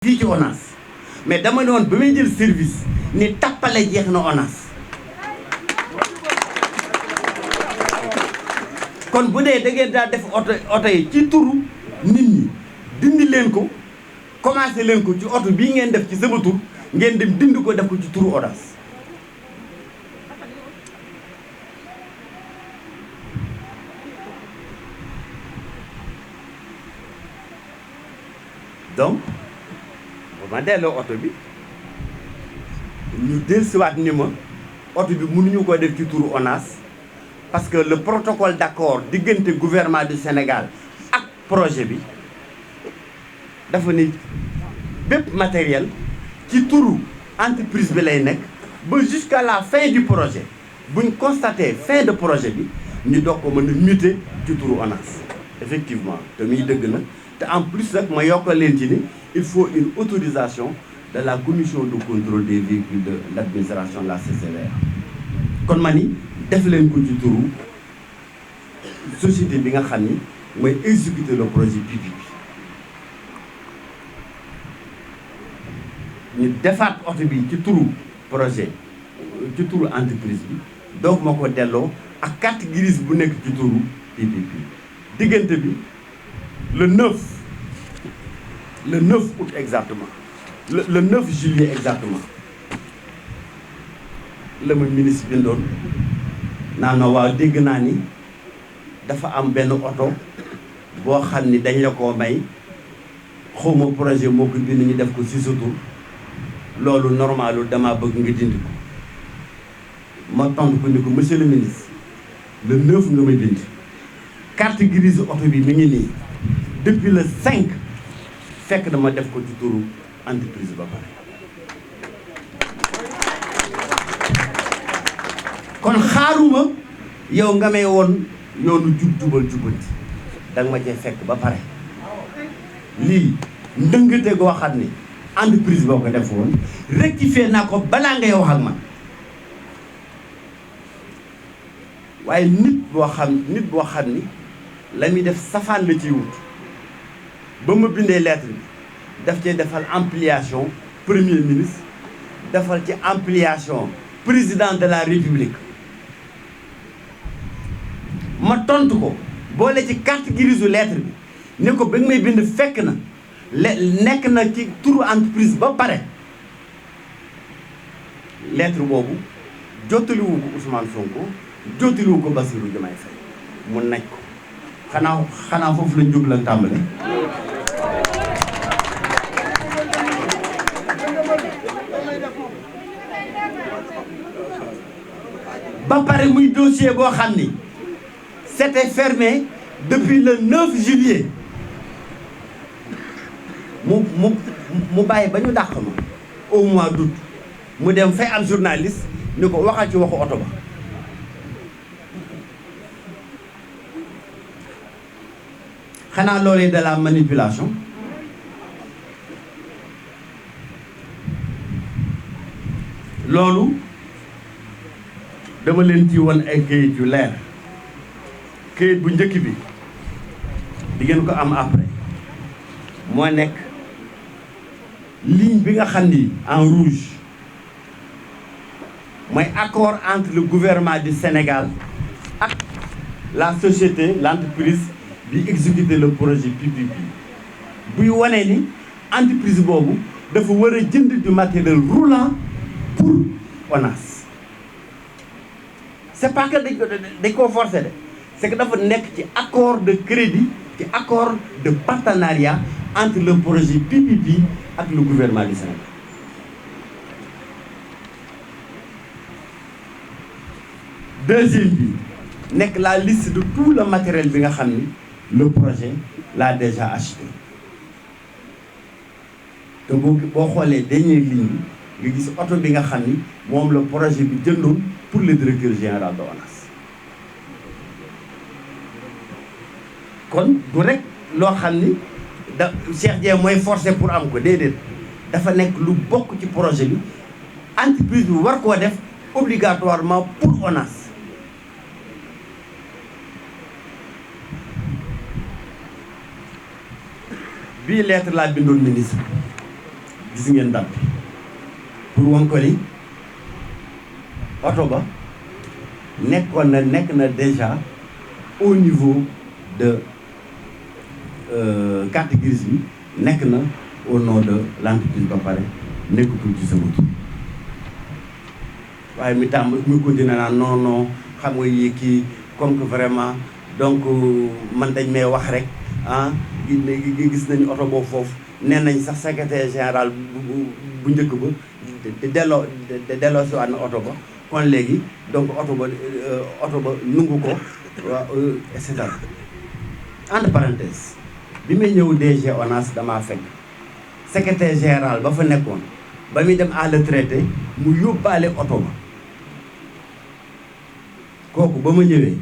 fii ci ONAS mais dama ne woon ba may jël service ni tappale jeex na ONAS kon bu dee da ngeen daa def oto yi ci turu nit ñi dindi leen ko commencé leen ko ci oto bii ngeen def ci sama tur ngeen dem dindi ko def ko ci turu ONAS donc ma delloo oto bi ñu dellusiwaat ni ma oto bi mënuñu ko def ci turu ONAS parce que le protocole d'accord diggante gouvernement du Sénégal ak projet bi dafa ni bépp matériel ci turu entreprise bi lay nekk ba jusqu'à la fin du projet buñ constaté fin de projet bi ñu doog ko mën a muter ci turu ONAS effectivement te muy dëgg na te en plus nag ma yokkal leen ci ni il faut une autorisation de la commission de contrôle des véhicules de l'administration de la CCVR kon ma ni def leen ko ci turu société bi nga xam ni mooy exécuter le projet PPP ñu defaat oto bi ci turu projet ci turu entreprise bi donc ma ko delloo ak carte grise bu nekk ci turu PPP diggante bi le 9 août exactement le 9 juillet exactement la ma ministre bindoon naan na waaw dégg naa ni dafa am benn oto boo xam ni dañ la koo may xawma projet moo ko bind ñu def ko ci sa tur loolu normalul dama bëgg nga dindi ko ma tontu ko ni ko monsieur le ministre le 9 nga may bind carte grise oto bi mi ngi nii depuis le 5 fekk dama def ko ci turu entreprise ba pare kon xaaruma yow nga may woon yoonu jubal jubanti danga ma cee fekk ba pare lii ndëngate goo xam ni entreprise boo ko def woon rectifier naa ko balaa ngay wax ak man waaye nit boo xam ni la muy def safaan la ciy wut ba ma bindee lettre bi daf cee defal ampliation premier ministre defal ci ampliation président de la république ma tontu ko boole ci carte grise lettre bi ne ko ba nga may bind fekk na nekk na ci turu entreprise ba pare lettre boobu jottaliwu ko Ousmane Sonko jottaliwu ko Bassirou Diomaye Faye mu nekk ko xanaa foofu lañ jóg lan tàmbale ba pare muy dossier boo xam ni c'était fermé depuis le 9 juillet mu bàyyi ba ñu dàq ma au mois d'août mu dem fay am journaliste ni ko waxal ci waxu oto ba xanaa loolee de la manipulation loolu dama leen ci won ay këyit yu leer këyit bu njëkk bi di ngeen ko am après moo nekk ligne bi nga xam ni en rouge mooy accord entre le gouvernement du Sénégal ak la société l'entreprise bi exécuter le projet PPP buy wane ni entreprise boobu dafa war a jënd du matériel roulant pour ONAS c'est pas que dañ koo forcer de c'est que dafa nekk ci accord de crédit ci accord de partenariat entre le projet PPP ak le gouvernement du Sénégal deuxième bi nekk la liste de tout le matériel bi nga xam ni le projet l'a déjà acheté te boo xoolee dernière ligne bi nga gis oto bi nga xam ni moom le projet bi jëndoon pour le directeur général de ONAS kon du rek loo xam ni da Cheikh Dieng mooy forcé pour am ko déedéet dafa nekk lu bokk ci projet bi entreprise bi war koo def obligatoirement pour ONAS bii lettre laa bindoon ministre gis ngeen date bi pour wan ko ni oto ba nekk na déjà au niveau de carte grise bi nekk na au nom de l'entreprise ba pare nekkatul ci sama tur waaye mi continué naa non xam nga yi kii comme que vraiment donc man dañ may wax rek ah gis nañu oto boobu foofu nee nañ sax secrétaire général bu njëkk ba delloo si waat na oto ba kon léegi donc oto ba nungu ko waa et cetera. entre parenthèse bi may ñëw DG ONAS damaa fekk secrétaire général ba fa nekkoon ba muy dem à la retraite mu yóbbaale oto ba kooku ba ma ñëwee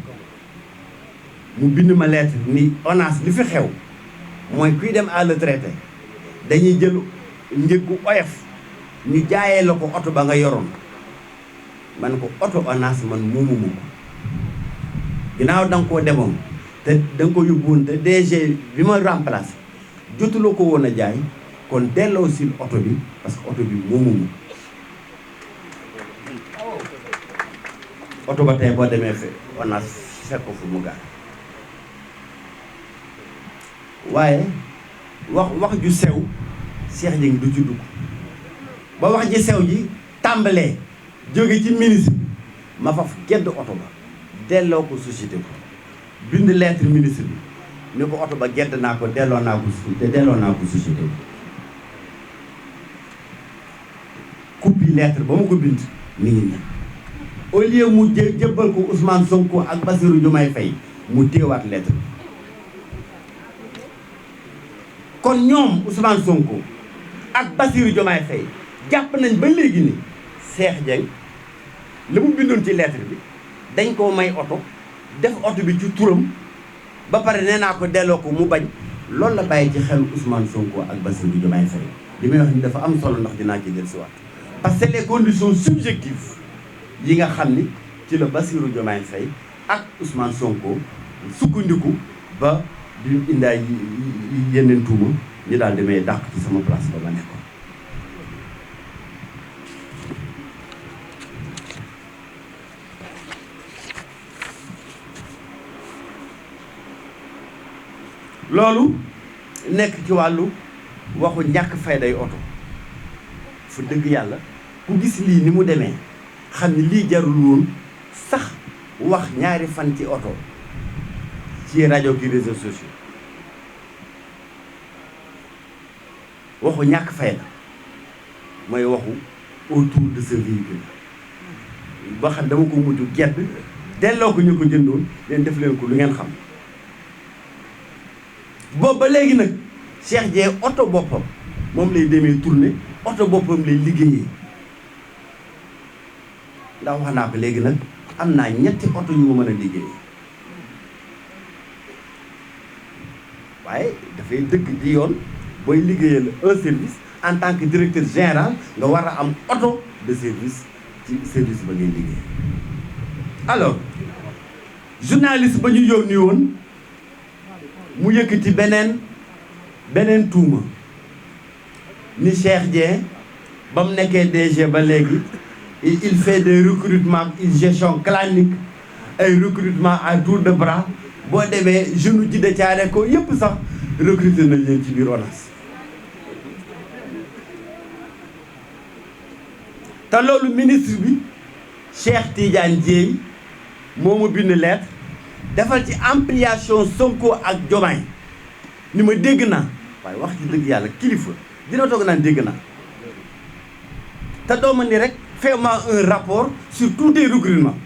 mu bind ma lettre ni ONAS li fi xew mooy kuy dem à la retraite dañuy jël njëggu oyof ñu jaayee la ko oto ba nga yoroon man ko oto ONAS man moomuma ko ginnaaw da nga koo demoon te da nga ko yóbbuwoon te DG bi ma remplacé jotuloo ko woon a jaay kon delloo si oto bi parce que oto bi moomuma oto ba tey boo demee fe ONAS fekk ko fu mu gaar waaye wax ju sew Cheikh Dieng du ci dugg ba wax ji sew ji tàmbalee jóge ci ministre ma faf gedd oto ba delloo ko société ko bind lettre ministre bi ni ko oto ba gedd naa ko delloo naa ko société ko copie lettre ba ma ko bind mi ngi ne au lieu mu jébbal ko Ousmane Sonko ak Bassirou Diomaye Faye mu téewaat lettre bi kon ñoom Ousmane Sonko ak Bassirou Diomaye Faye jàpp nañ ba léegi ni Cheikh Dieng la mu bindoon ci lettre bi dañ koo may oto def oto bi ci turam ba pare nee naa ko delloo ko mu bañ loolu la bàyyi ci xel Ousmane Sonko ak Bassirou Diomaye Faye li may wax ni dafa am solo ndax dinaa ci dellusiwaat parce que c'est les conditions subjectives yi nga xam ni ci la Bassirou Diomaye Faye ak Ousmane Sonko sukkandiku ba di indaay yeneen tuuma ñu daal di may dàq ci sama place ba ma nekkoon. loolu nekk ci wàllu waxu ñàkk fayday oto fu dëgg yàlla ku gis lii ni mu demee xam ni lii jarul woon sax wax ñaari fan ci oto ci rajo ki réseaux sociaux waxu ñàkk fay la mooy waxu autour de ce véhicule ba xam dama ko mujj gedd delloo ko ñu ko jëndoon leen def leen ko lu ngeen xam boobu ba léegi nag Cheikh Dieng oto boppam moom lay demee tourner oto boppam lay liggéeyee ndax wax naa ko léegi nag am naa ñetti oto yu ma mën a liggéeyee waaye dafay dëgg di yoon booy liggéeyal un service en tant que directeur général nga war a am oto de service ci service ba ngay liggéey. alors journaliste ba ñu yónni woon mu yëkkati beneen tuuma ni Cheikh Dieng ba mu nekkee DG ba léegi il fait des recrutements une gestion clanique ay recrutement à tour de bras boo demee jeune ji de caare ko yëpp sax recruter nañ leen ci biir ONAS te loolu ministre bi Cheikh Tidiane Dièye moo ma bind lettre defal ci ampliation Sonko ak Diomaye ni ma dégg naa waaye wax ci dëgg yàlla kilifa dina toog naan dégg naa te doo ma ni rek fais-moi un rapport sur tous tes recrutements